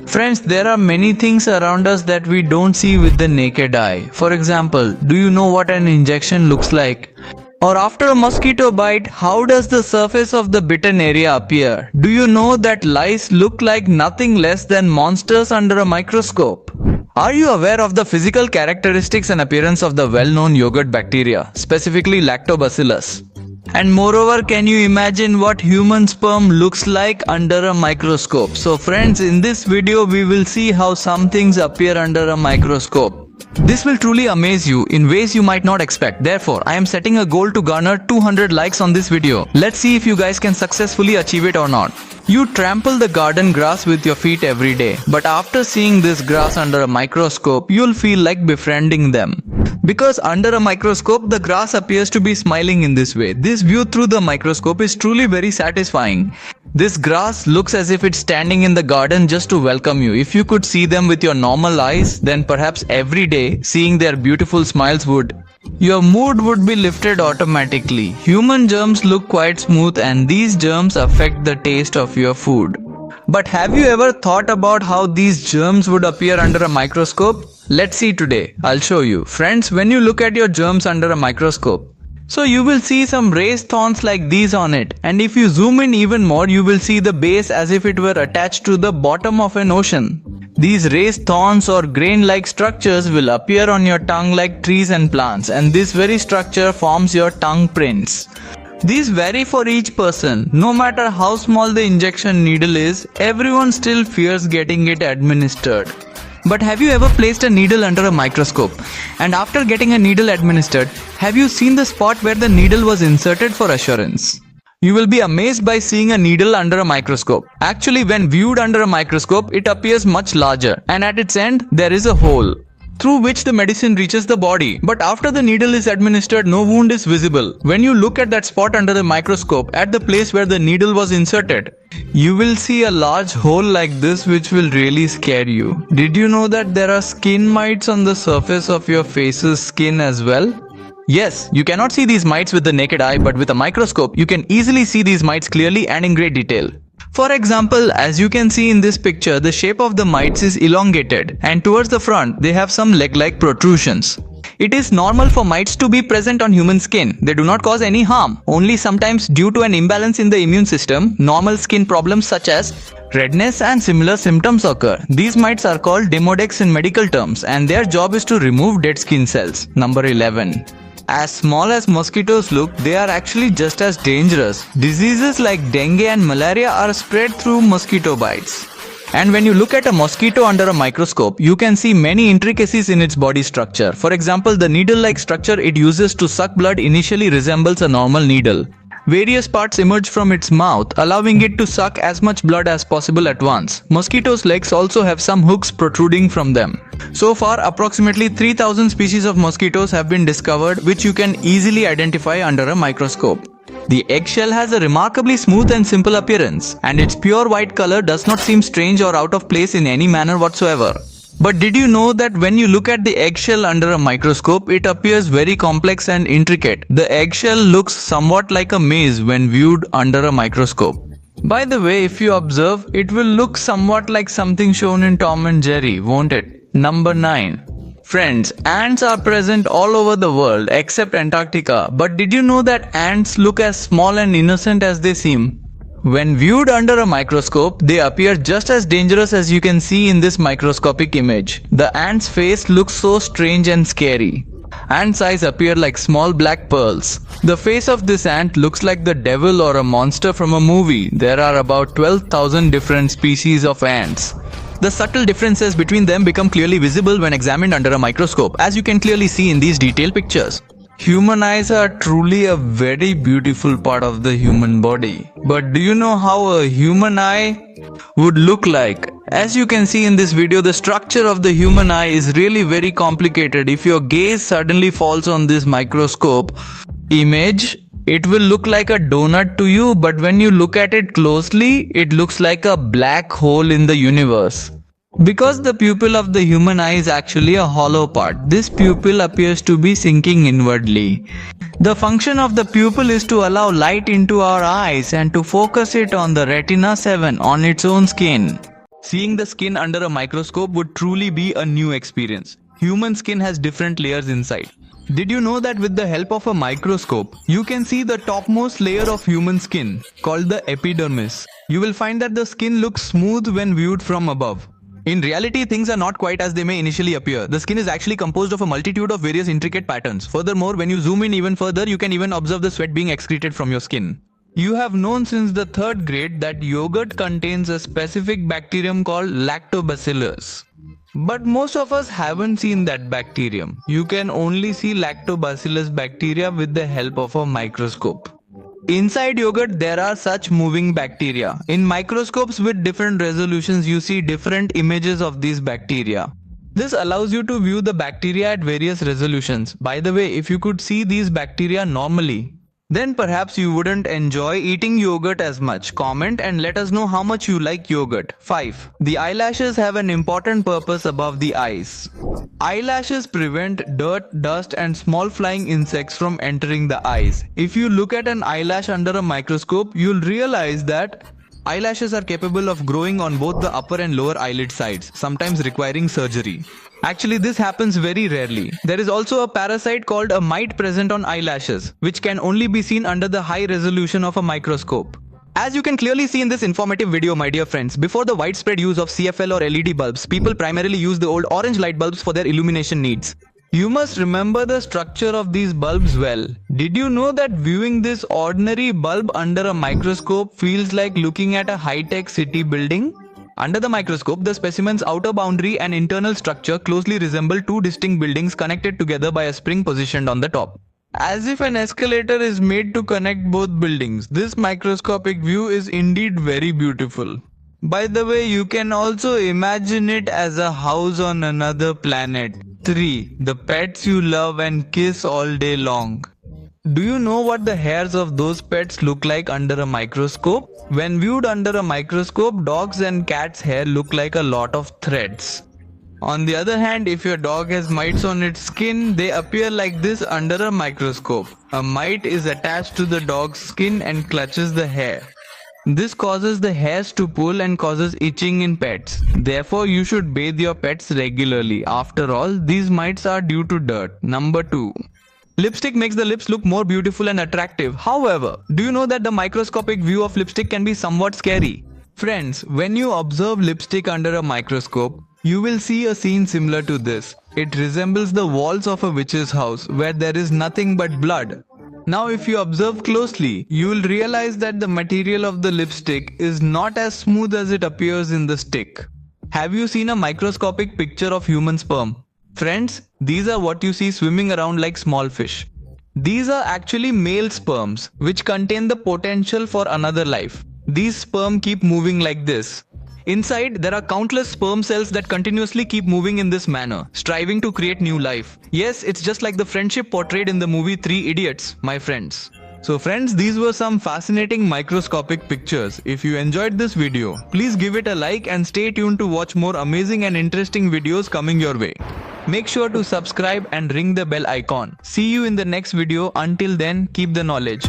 Friends, there are many things around us that we don't see with the naked eye. For example, do you know what an injection looks like? Or after a mosquito bite, how does the surface of the bitten area appear? Do you know that lice look like nothing less than monsters under a microscope? Are you aware of the physical characteristics and appearance of the well-known yogurt bacteria, specifically lactobacillus? And moreover, can you imagine what human sperm looks like under a microscope? So friends, in this video we will see how some things appear under a microscope. This will truly amaze you in ways you might not expect. Therefore, I am setting a goal to garner 200 likes on this video. Let's see if you guys can successfully achieve it or not. You trample the garden grass with your feet every day, but after seeing this grass under a microscope, you'll feel like befriending them. Because under a microscope, the grass appears to be smiling in this way. This view through the microscope is truly very satisfying. This grass looks as if it's standing in the garden just to welcome you. If you could see them with your normal eyes, then perhaps every day seeing their beautiful smiles your mood would be lifted automatically. Human germs look quite smooth and these germs affect the taste of your food. But have you ever thought about how these germs would appear under a microscope? Let's see today. I'll show you. Friends, when you look at your germs under a microscope, so you will see some raised thorns like these on it, and if you zoom in even more, you will see the base as if it were attached to the bottom of an ocean. These raised thorns or grain-like structures will appear on your tongue like trees and plants, and this very structure forms your tongue prints. These vary for each person. No matter how small the injection needle is, everyone still fears getting it administered. But have you ever placed a needle under a microscope? And after getting a needle administered, have you seen the spot where the needle was inserted for assurance? You will be amazed by seeing a needle under a microscope. Actually, when viewed under a microscope, it appears much larger, and at its end, there is a hole through which the medicine reaches the body. But after the needle is administered, no wound is visible. When you look at that spot under the microscope, at the place where the needle was inserted, you will see a large hole like this which will really scare you. Did you know that there are skin mites on the surface of your face's skin as well? Yes, you cannot see these mites with the naked eye, but with a microscope, you can easily see these mites clearly and in great detail. For example, as you can see in this picture, the shape of the mites is elongated, and towards the front, they have some leg-like protrusions. It is normal for mites to be present on human skin. They do not cause any harm. Only sometimes due to an imbalance in the immune system, normal skin problems such as redness and similar symptoms occur. These mites are called demodex in medical terms, and their job is to remove dead skin cells. Number 11. As small as mosquitoes look, they are actually just as dangerous. Diseases like dengue and malaria are spread through mosquito bites. And when you look at a mosquito under a microscope, you can see many intricacies in its body structure. For example, the needle-like structure it uses to suck blood initially resembles a normal needle. Various parts emerge from its mouth, allowing it to suck as much blood as possible at once. Mosquitoes' legs also have some hooks protruding from them. So far, approximately 3,000 species of mosquitoes have been discovered, which you can easily identify under a microscope. The eggshell has a remarkably smooth and simple appearance, and its pure white color does not seem strange or out of place in any manner whatsoever. But did you know that when you look at the eggshell under a microscope, it appears very complex and intricate? The eggshell looks somewhat like a maze when viewed under a microscope. By the way, if you observe, it will look somewhat like something shown in Tom and Jerry, won't it? Number 9. Friends, ants are present all over the world except Antarctica. But did you know that ants look as small and innocent as they seem? When viewed under a microscope, they appear just as dangerous as you can see in this microscopic image. The ant's face looks so strange and scary. Ant's eyes appear like small black pearls. The face of this ant looks like the devil or a monster from a movie. There are about 12,000 different species of ants. The subtle differences between them become clearly visible when examined under a microscope, as you can clearly see in these detailed pictures. Human eyes are truly a very beautiful part of the human body. But do you know how a human eye would look like? As you can see in this video, the structure of the human eye is really very complicated. If your gaze suddenly falls on this microscope image, it will look like a donut to you, but when you look at it closely, it looks like a black hole in the universe. Because the pupil of the human eye is actually a hollow part, this pupil appears to be sinking inwardly. The function of the pupil is to allow light into our eyes and to focus it on the retina 7 on its own skin. Seeing the skin under a microscope would truly be a new experience. Human skin has different layers inside. Did you know that with the help of a microscope, you can see the topmost layer of human skin, called the epidermis? You will find that the skin looks smooth when viewed from above. In reality, things are not quite as they may initially appear. The skin is actually composed of a multitude of various intricate patterns. Furthermore, when you zoom in even further, you can even observe the sweat being excreted from your skin. You have known since the 3rd grade that yogurt contains a specific bacterium called lactobacillus. But most of us haven't seen that bacterium. You can only see lactobacillus bacteria with the help of a microscope. Inside yogurt there are such moving bacteria. In microscopes with different resolutions you see different images of these bacteria. This allows you to view the bacteria at various resolutions. By the way, if you could see these bacteria normally, then perhaps you wouldn't enjoy eating yogurt as much. Comment and let us know how much you like yogurt. 5. The eyelashes have an important purpose above the eyes. Eyelashes prevent dirt, dust and small flying insects from entering the eyes. If you look at an eyelash under a microscope, you'll realize that eyelashes are capable of growing on both the upper and lower eyelid sides, sometimes requiring surgery. Actually, this happens very rarely. There is also a parasite called a mite present on eyelashes, which can only be seen under the high resolution of a microscope. As you can clearly see in this informative video, my dear friends, before the widespread use of CFL or LED bulbs, people primarily used the old orange light bulbs for their illumination needs. You must remember the structure of these bulbs well. Did you know that viewing this ordinary bulb under a microscope feels like looking at a high-tech city building? Under the microscope, the specimen's outer boundary and internal structure closely resemble two distinct buildings connected together by a spring positioned on the top. As if an escalator is made to connect both buildings, this microscopic view is indeed very beautiful. By the way, you can also imagine it as a house on another planet. 3. The pets you love and kiss all day long. Do you know what the hairs of those pets look like under a microscope? When viewed under a microscope, dogs and cats' hair look like a lot of threads. On the other hand, if your dog has mites on its skin, they appear like this under a microscope. A mite is attached to the dog's skin and clutches the hair. This causes the hairs to pull and causes itching in pets. Therefore, you should bathe your pets regularly. After all, these mites are due to dirt. Number 2. Lipstick makes the lips look more beautiful and attractive. However, do you know that the microscopic view of lipstick can be somewhat scary? Friends, when you observe lipstick under a microscope, you will see a scene similar to this. It resembles the walls of a witch's house where there is nothing but blood. Now if you observe closely, you will realize that the material of the lipstick is not as smooth as it appears in the stick. Have you seen a microscopic picture of human sperm? Friends, these are what you see swimming around like small fish. These are actually male sperms which contain the potential for another life. These sperm keep moving like this. Inside, there are countless sperm cells that continuously keep moving in this manner, striving to create new life. Yes, it's just like the friendship portrayed in the movie 3 Idiots, my friends. So friends, these were some fascinating microscopic pictures. If you enjoyed this video, please give it a like and stay tuned to watch more amazing and interesting videos coming your way. Make sure to subscribe and ring the bell icon. See you in the next video. Until then, keep the knowledge.